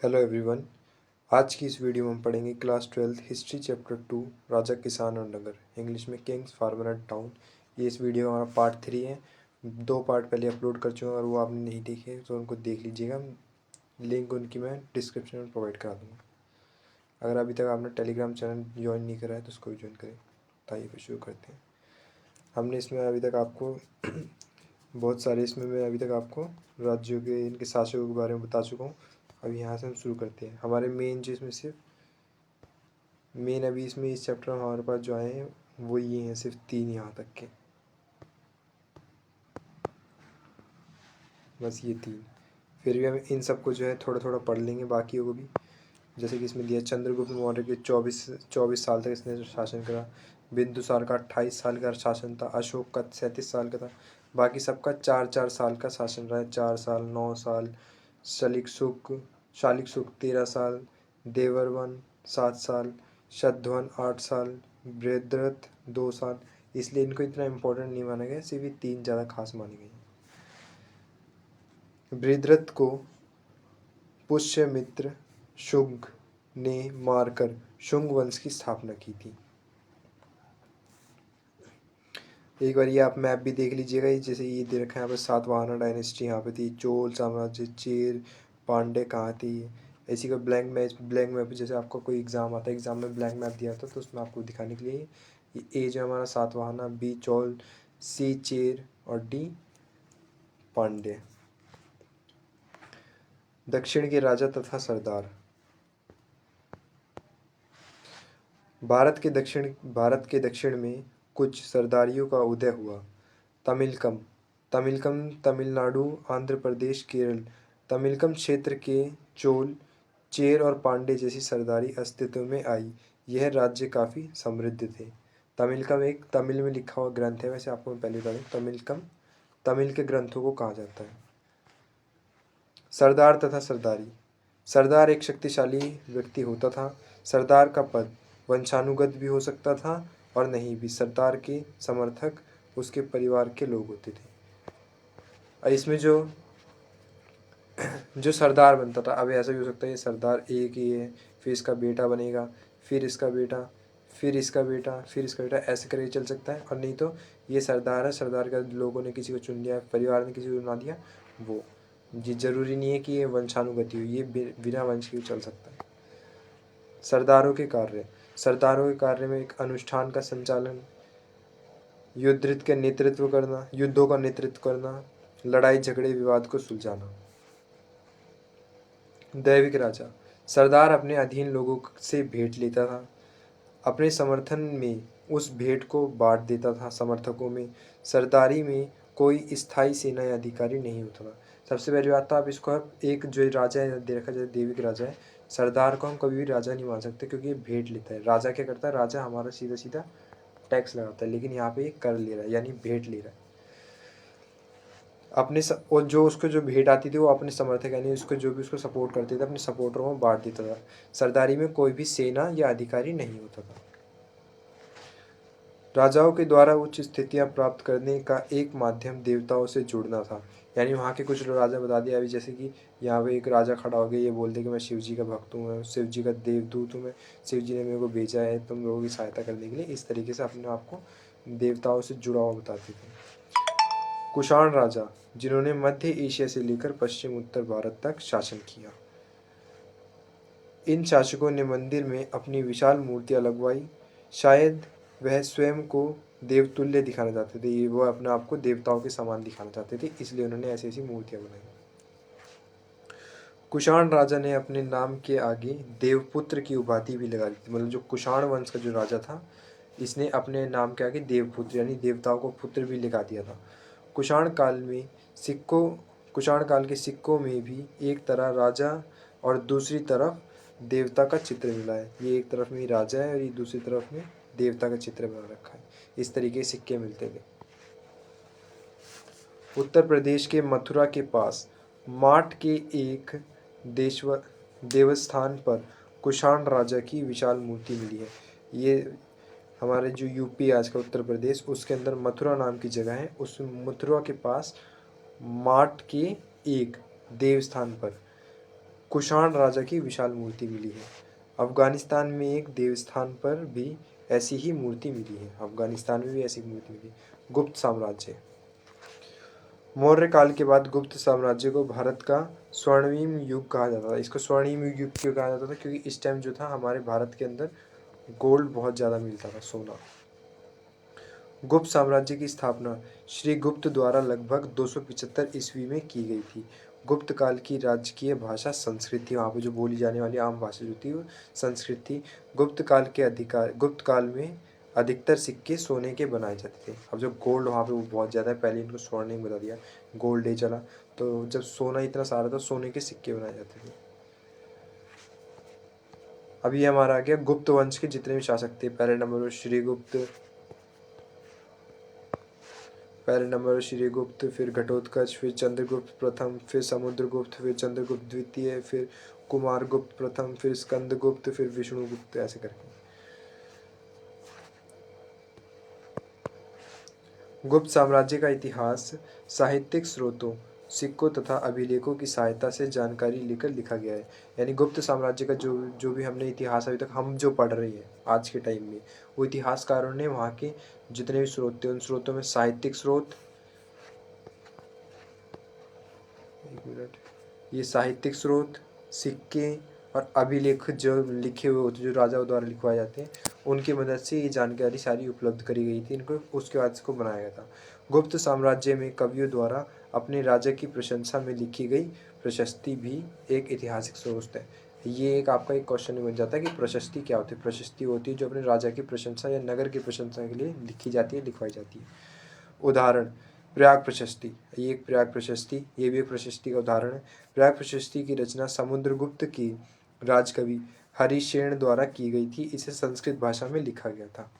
Hello everyone. आज की इस वीडियो में हम पढ़ेंगे क्लास 12 हिस्ट्री चैप्टर 2 राजा किसान और नगर, इंग्लिश में किंग्स फार्मर एंड टाउन। ये इस वीडियो का हमारा पार्ट 3 है। 2 पार्ट पहले अपलोड कर चुके हैं और वो आपने नहीं देखे तो उनको देख लीजिएगा। लिंक उनकी मैं डिस्क्रिप्शन में प्रोवाइड करा दूँगा। अगर अभी तक आपने टेलीग्राम चैनल ज्वाइन नहीं करा है तो उसको भी ज्वाइन करें। आइए फिर शुरू करते हैं। हमने इसमें अभी तक आपको बहुत सारे इसमें मैं अभी तक आपको राज्यों के इनके शासकों के बारे में बता चुका हूँ। अब यहाँ से हम शुरू करते हैं। हमारे मेन जो इसमें सिर्फ मेन अभी इसमें इस चैप्टर में हमारे पास जो आए हैं वो ये हैं, सिर्फ 3 यहाँ तक के, बस ये 3। फिर भी हम इन सबको जो है थोड़ा थोड़ा पढ़ लेंगे बाकियों को भी। जैसे कि इसमें दिया चंद्रगुप्त मौर्य के 24 साल तक इसने शासन करा। बिंदुसार का 28 साल का शासन था। अशोक का 37 साल का था। बाकी सबका 4-4 साल का शासन रहा है। 4 साल, 9 साल। शालिक शुक 13 साल। देवर्मन 7 साल। शतधन्वन 8 साल। बृहद्रथ 2 साल। इसलिए इनको इतना इम्पोर्टेंट नहीं माना गया, सिर्फ ये 3 ज़्यादा खास माने गए। बृहद्रथ को पुष्यमित्र शुंग ने मारकर शुंग वंश की स्थापना की थी। एक बार ये आप मैप भी देख लीजिएगा। ये जैसे ये दे रखा है यहाँ पर सातवाहना डायनेस्टी यहाँ पे थी, चोल साम्राज्य, चेर, पांडे कहाँ थी। इसी का ब्लैंक मैप जैसे आपका कोई एग्ज़ाम आता है, एग्ज़ाम में ब्लैंक मैप दिया था तो उसमें आपको दिखाने के लिए ये ए जो हमारा सातवाहना, बी चोल, सी चेर और डी पांडे। दक्षिण के राजा तथा सरदार। भारत के दक्षिण में कुछ सरदारियों का उदय हुआ। तमिलकम तमिलकम तमिलनाडु, आंध्र प्रदेश, केरल। तमिलकम क्षेत्र के चोल, चेर और पांडे जैसी सरदारी अस्तित्व में आई। यह राज्य काफ़ी समृद्ध थे। तमिलकम एक तमिल में लिखा हुआ ग्रंथ है। वैसे आपको मैं पहले बता दूं, तमिलकम तमिल के ग्रंथों को कहा जाता है। सरदार तथा सरदारी। सरदार एक शक्तिशाली व्यक्ति होता था। सरदार का पद वंशानुगत भी हो सकता था और नहीं भी। सरदार के समर्थक उसके परिवार के लोग होते थे। और इसमें जो सरदार बनता था, अब ऐसा भी हो सकता है ये सरदार एक ही है, फिर इसका बेटा बनेगा, फिर इसका बेटा, फिर इसका बेटा, फिर इसका बेटा, ऐसे करके चल सकता है। और नहीं तो ये सरदार है, सरदार का लोगों ने किसी को चुन लिया, परिवार ने किसी को बना दिया, वो जी जरूरी नहीं है कि ये वंशानुगति हो, ये बिना वंश के चल सकता है। सरदारों के कार्य। सरदारों के कार्य में एक अनुष्ठान का संचालन, युद्धों का नेतृत्व करना, लड़ाई झगड़े विवाद को सुलझाना। दैविक राजा। सरदार अपने अधीन लोगों से भेंट लेता था। अपने समर्थन में उस भेंट को बांट देता था समर्थकों में। सरदारी में कोई स्थायी सेना या अधिकारी नहीं होता था। सबसे पहली बात तो आप इसको एक जो राजा है दे रखा, जैसे दैविक राजा है, सरदार को हम कभी भी राजा नहीं मान सकते क्योंकि ये भेंट लेता है। राजा क्या करता है, राजा हमारा सीधा सीधा टैक्स लगाता है, लेकिन यहाँ पे ये कर ले रहा है, यानी भेंट ले रहा है और जो उसको जो भेंट आती थी वो अपने समर्थक यानी उसको जो भी उसको सपोर्ट करते थे अपने सपोर्टरों में बांट देता था। सरदारी में कोई भी सेना या अधिकारी नहीं होता था। राजाओं के द्वारा उच्च स्थितियां प्राप्त करने का एक माध्यम देवताओं से जुड़ना था। यानी वहाँ के कुछ राजा बता दिया अभी, जैसे कि यहाँ पे एक राजा खड़ा हो गया, ये बोल दे कि मैं शिव जी का भक्त हूँ, मैं शिव जी का देवदूत हूँ, मैं शिव जी ने मेरे को भेजा है तुम लोगों की सहायता करने के लिए। इस तरीके से अपने आप को देवताओं से जुड़ा हुआ बताते थे। कुषाण राजा, जिन्होंने मध्य एशिया से लेकर पश्चिम उत्तर भारत तक शासन किया। इन शासकों ने मंदिर में अपनी विशाल मूर्तियां लगवाई। शायद वह स्वयं को देवतुल्य दिखाना चाहते थे, ये वो अपने आप को देवताओं के समान दिखाना चाहते थे, इसलिए उन्होंने ऐसी ऐसी मूर्तियां बनाई। कुषाण राजा ने अपने नाम के आगे देवपुत्र की उपाधि भी लगा दी थी। मतलब जो कुषाण वंश का जो राजा था, इसने अपने नाम के आगे देवपुत्र यानी देवताओं को पुत्र भी लगा दिया था। कुषाण काल में सिक्कों कुषाण काल के सिक्कों में भी एक तरफ राजा और दूसरी तरफ देवता का चित्र मिला है। ये एक तरफ में राजा है और ये दूसरी तरफ में देवता का चित्र बना रखा है। इस तरीके के सिक्के मिलते थे। उत्तर प्रदेश के मथुरा के पास माट के एक देवस्थान पर कुषाण राजा की विशाल मूर्ति मिली है। ये हमारे जो यूपी आज का उत्तर प्रदेश, उसके अंदर मथुरा नाम की जगह है। उस मथुरा के पास माट के एक देवस्थान पर कुषाण राजा की विशाल मूर्ति मिली है। अफगानिस्तान में एक देवस्थान पर भी ऐसी ही मूर्ति मिली है। अफगानिस्तान में भी ऐसी मूर्ति मिली। गुप्त साम्राज्य। मौर्य काल के बाद गुप्त साम्राज्य को भारत का स्वर्णिम युग कहा जाता था। इसको स्वर्णिम युग क्यों कहा जाता था? क्योंकि इस टाइम जो था हमारे भारत के अंदर गोल्ड बहुत ज़्यादा मिलता था, सोना। गुप्त साम्राज्य की स्थापना श्री गुप्त द्वारा लगभग 275 ईस्वी में की गई थी। गुप्त काल की राजकीय भाषा संस्कृत थी। वहाँ पे जो बोली जाने वाली आम भाषा जो थी वो संस्कृत थी। गुप्त काल में अधिकतर सिक्के सोने के बनाए जाते थे। अब जो गोल्ड वहाँ पे वो बहुत ज़्यादा है, पहले इनको स्वर्ण नहीं बता दिया, गोल्ड डे चला, तो जब सोना इतना सारा था सोने के सिक्के बनाए जाते थे। अब ये हमारा आ गया गुप्त वंश के जितने भी शासक थे। पहले नंबर पर श्रीगुप्त, फिर घटोत्कच, फिर चंद्रगुप्त प्रथम, फिर समुद्रगुप्त, फिर चंद्रगुप्त द्वितीय, फिर कुमारगुप्त प्रथम, फिर स्कंदगुप्त, फिर विष्णुगुप्त, ऐसे करके। गुप्त साम्राज्य का इतिहास साहित्यिक स्रोतों, सिक्कों तथा अभिलेखों की सहायता से जानकारी लेकर लिखा गया है। यानी गुप्त साम्राज्य का जो जो भी हमने इतिहास अभी तक हम जो पढ़ रहे हैं आज के टाइम में, वो इतिहासकारों ने वहाँ के जितने भी स्रोत थे उन स्रोतों में साहित्यिक स्रोत, ये साहित्यिक स्रोत, सिक्के और अभिलेख जो लिखे हुए होते, जो राजाओं द्वारा लिखवाए जाते हैं, उनकी मदद से ये जानकारी सारी उपलब्ध करी गई थी इनको, उसके बाद इसको बनाया गया था। गुप्त साम्राज्य में कवियों द्वारा अपने राजा की प्रशंसा में लिखी गई प्रशस्ति भी एक ऐतिहासिक स्रोत है। ये एक आपका एक क्वेश्चन बन जाता है कि प्रशस्ति क्या होती है। प्रशस्ति होती है जो अपने राजा की प्रशंसा या नगर की प्रशंसा के लिए लिखी जाती है, लिखवाई जाती है। उदाहरण प्रयाग प्रशस्ति, ये एक प्रयाग प्रशस्ति, ये भी एक प्रशस्ति का उदाहरण है। प्रयाग प्रशस्ति की रचना समुद्रगुप्त की राजकवि हरिशेन द्वारा की गई थी। इसे संस्कृत भाषा में लिखा गया था।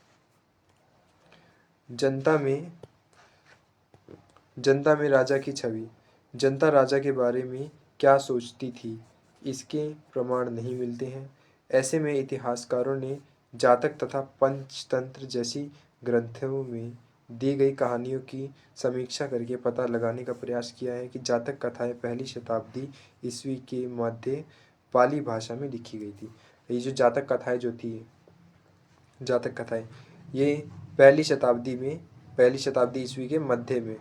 जनता में राजा की छवि। जनता राजा के बारे में क्या सोचती थी, इसके प्रमाण नहीं मिलते हैं। ऐसे में इतिहासकारों ने जातक तथा पंचतंत्र जैसी ग्रंथों में दी गई कहानियों की समीक्षा करके पता लगाने का प्रयास किया है कि जातक कथाएं पहली शताब्दी ईस्वी के मध्य पाली भाषा में लिखी गई थी। ये जो जातक कथाएं जो थी, जातक कथाएं, ये पहली शताब्दी ईस्वी के मध्य में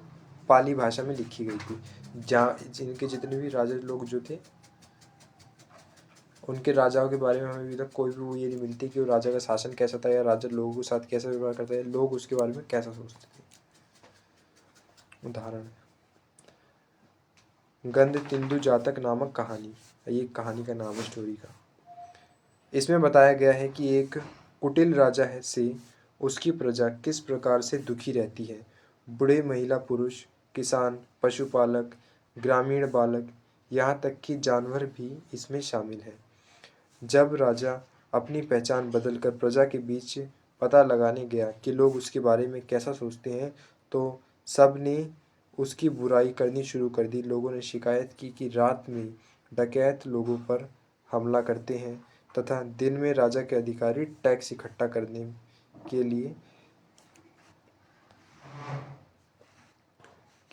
पाली भाषा में लिखी गई थी। जहाँ जिनके जितने भी राजा लोग जो थे, उनके राजाओं के बारे में हमें अभी तक कोई भी वो ये नहीं मिलती कि वो राजा का शासन कैसा था या राजा लोगों के साथ कैसा व्यवहार करता है, लोग उसके बारे में कैसा सोचते थे। उदाहरण गंधतिंदु जातक नामक कहानी, ये कहानी का नाम है, स्टोरी का। इसमें बताया गया है कि एक कुटिल राजा है से उसकी प्रजा किस प्रकार से दुखी रहती है। बूढ़े, महिला, पुरुष, किसान, पशुपालक, ग्रामीण बालक, यहाँ तक कि जानवर भी इसमें शामिल है। जब राजा अपनी पहचान बदलकर प्रजा के बीच पता लगाने गया कि लोग उसके बारे में कैसा सोचते हैं, तो सब ने उसकी बुराई करनी शुरू कर दी। लोगों ने शिकायत की कि रात में डकैत लोगों पर हमला करते हैं तथा दिन में राजा के अधिकारी टैक्स इकट्ठा करने के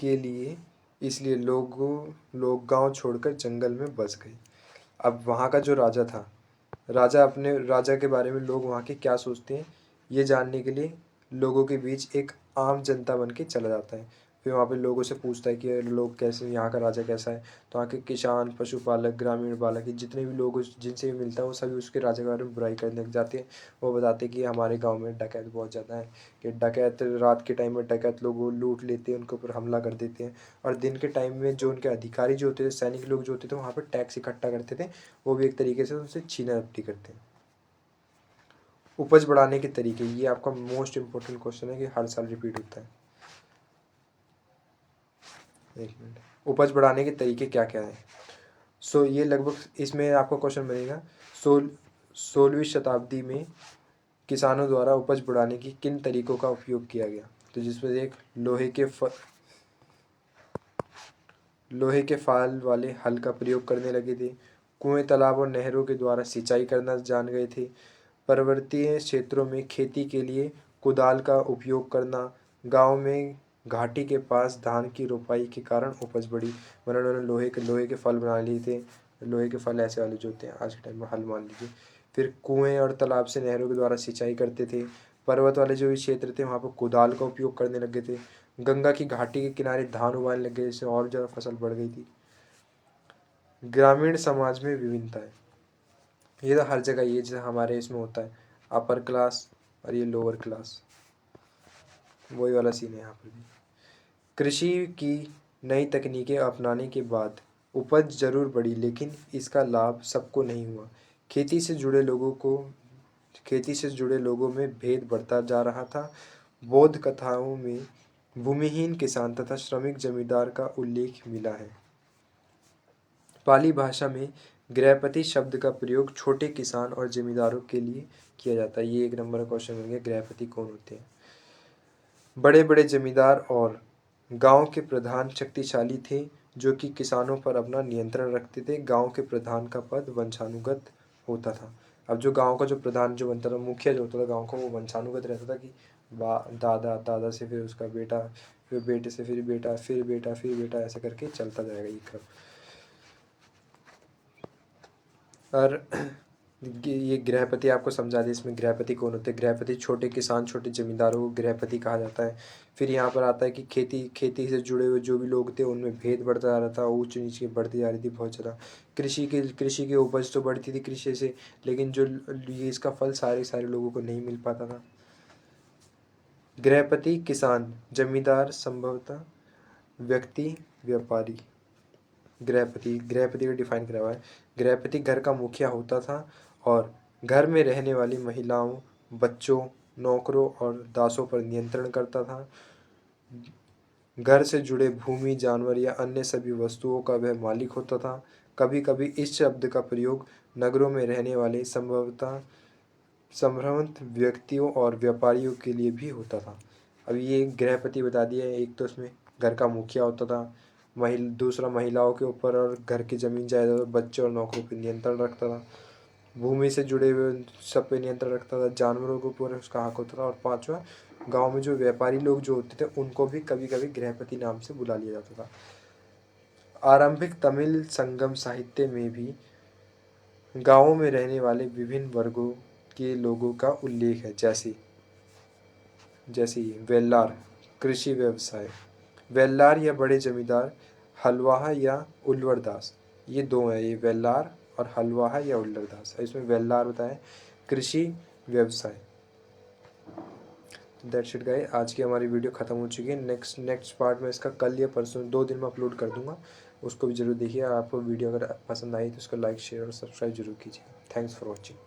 लिए इसलिए लोग गांव छोड़कर जंगल में बस गए। अब वहाँ का जो राजा था, अपने राजा के बारे में लोग वहाँ के क्या सोचते हैं ये जानने के लिए लोगों के बीच एक आम जनता बन के चला जाता है। फिर वहाँ पे लोगों से पूछता है कि लोग कैसे, यहाँ का राजा कैसा है। तो वहाँ के किसान, पशुपालक, ग्रामीण बालक, जितने भी लोग जिनसे भी मिलता है वो सभी उसके राजा के बारे में बुराई करने लग जाते हैं। वो बताते हैं कि हमारे गाँव में डकैत बहुत ज़्यादा है, कि डकैत रात के टाइम में डकैत लोग वो लूट लेते हैं, उनके ऊपर हमला कर देते हैं। और दिन के टाइम में जो उनके अधिकारी जो होते थे, सैनिक लोग जो होते थे, वहाँ पर टैक्स इकट्ठा करते थे, वो भी एक तरीके से उनसे छीना झपटी करते हैं। उपज बढ़ाने के तरीके, ये आपका मोस्ट इम्पोर्टेंट क्वेश्चन है कि हर साल रिपीट होता है। एक मिनट, उपज बढ़ाने के तरीके क्या क्या है। ये लगभग इसमें आपका क्वेश्चन बनेगा 16वीं शताब्दी में किसानों द्वारा उपज बढ़ाने की किन तरीकों का उपयोग किया गया। तो जिसमें एक लोहे के फाल वाले हल का प्रयोग करने लगे थे। कुएं, तालाब और नहरों के द्वारा सिंचाई करना जान गए थे। पर्वतीय क्षेत्रों में खेती के लिए कुदाल का उपयोग करना। गांव में घाटी के पास धान की रोपाई के कारण उपज बढ़ी। मतलब उन्होंने लोहे के फल बना लिए थे। लोहे के फल ऐसे वाले जो होते हैं, आज के टाइम में हल मान लीजिए। फिर कुएं और तालाब से नहरों के द्वारा सिंचाई करते थे। पर्वत वाले जो भी क्षेत्र थे वहाँ पर कुदाल का उपयोग करने लगे थे। गंगा की घाटी के किनारे धान उगाने लगे, जिससे और ज़्यादा फसल बढ़ गई थी। ग्रामीण समाज में विभिन्नताएं, ये तो हर जगह ये जैसे हमारे इसमें होता है, अपर क्लास और ये लोअर क्लास, वही वाला सीन है यहाँ पर भी। कृषि की नई तकनीकें अपनाने के बाद उपज जरूर बढ़ी, लेकिन इसका लाभ सबको नहीं हुआ। खेती से जुड़े लोगों को खेती से जुड़े लोगों में भेद बढ़ता जा रहा था। बौद्ध कथाओं में भूमिहीन किसान तथा श्रमिक जमींदार का उल्लेख मिला है। पाली भाषा में गृहपति शब्द का प्रयोग छोटे किसान और जमींदारों के लिए किया जाता है। ये 1 नंबर का क्वेश्चन बन गया, गृहपति कौन होते हैं। बड़े बड़े जमींदार और गांव के प्रधान शक्तिशाली थे, जो कि किसानों पर अपना नियंत्रण रखते थे। गांव के प्रधान का पद वंशानुगत होता था। अब जो गांव का जो प्रधान जो बनता था, मुखिया जो होता था गांव का, वो वंशानुगत रहता था कि दादा, दादा से फिर उसका बेटा, फिर बेटे से फिर बेटा, फिर बेटा, फिर बेटा, ऐसा करके चलता जाएगा ये क्रम। और ये गृहपति आपको समझा दें, इसमें गृहपति कौन होते हैं। गृहपति छोटे किसान, छोटे जमींदारों को गृहपति कहा जाता है। फिर यहाँ पर आता है कि खेती से जुड़े हुए जो भी लोग थे उनमें भेद बढ़ता जा रहा था, ऊंच नीच की बढ़ती जा रही थी बहुत ज़्यादा। कृषि की उपज तो बढ़ती थी कृषि से, लेकिन जो ये इसका फल सारे लोगों को नहीं मिल पाता था। गृहपति किसान, जमींदार संभवतः व्यक्ति, व्यापारी। गृहपति को डिफाइन करा हुआ है। गृहपति घर का मुखिया होता था और घर में रहने वाली महिलाओं, बच्चों, नौकरों और दासों पर नियंत्रण करता था। घर से जुड़े भूमि, जानवर या अन्य सभी वस्तुओं का वह मालिक होता था। कभी कभी इस शब्द का प्रयोग नगरों में रहने वाले संभवतः संभ्रांत व्यक्तियों और व्यापारियों के लिए भी होता था। अब ये गृहपति बता दिया है, एक तो इसमें घर का मुखिया होता था, दूसरा महिलाओं के ऊपर और घर की ज़मीन जायदाद, बच्चों और नौकरों पर नियंत्रण रखता था। भूमि से जुड़े हुए सब पे नियंत्रण रखता था, जानवरों के ऊपर उसका हक होता था। और पांचवा, गांव में जो व्यापारी लोग जो होते थे उनको भी कभी कभी गृहपति नाम से बुला लिया जाता था। आरंभिक तमिल संगम साहित्य में भी गांवों में रहने वाले विभिन्न वर्गों के लोगों का उल्लेख है, जैसे वेल्लार, कृषि व्यवसाय। वेल्लार या बड़े जमींदार, हलवाहा या उल्वरदास, ये दो हैं, ये वेल्लार और हलवाहा या उल्वरदास। इसमें वेल्लार बताएं कृषि व्यवसाय। दैट्स इट गाइस, आज की हमारी वीडियो ख़त्म हो चुकी है। नेक्स्ट पार्ट में इसका कल या परसों 2 दिन में अपलोड कर दूंगा, उसको भी जरूर देखिए। आपको वीडियो अगर पसंद आई तो उसको लाइक, शेयर और सब्सक्राइब जरूर कीजिए। Thanks for watching.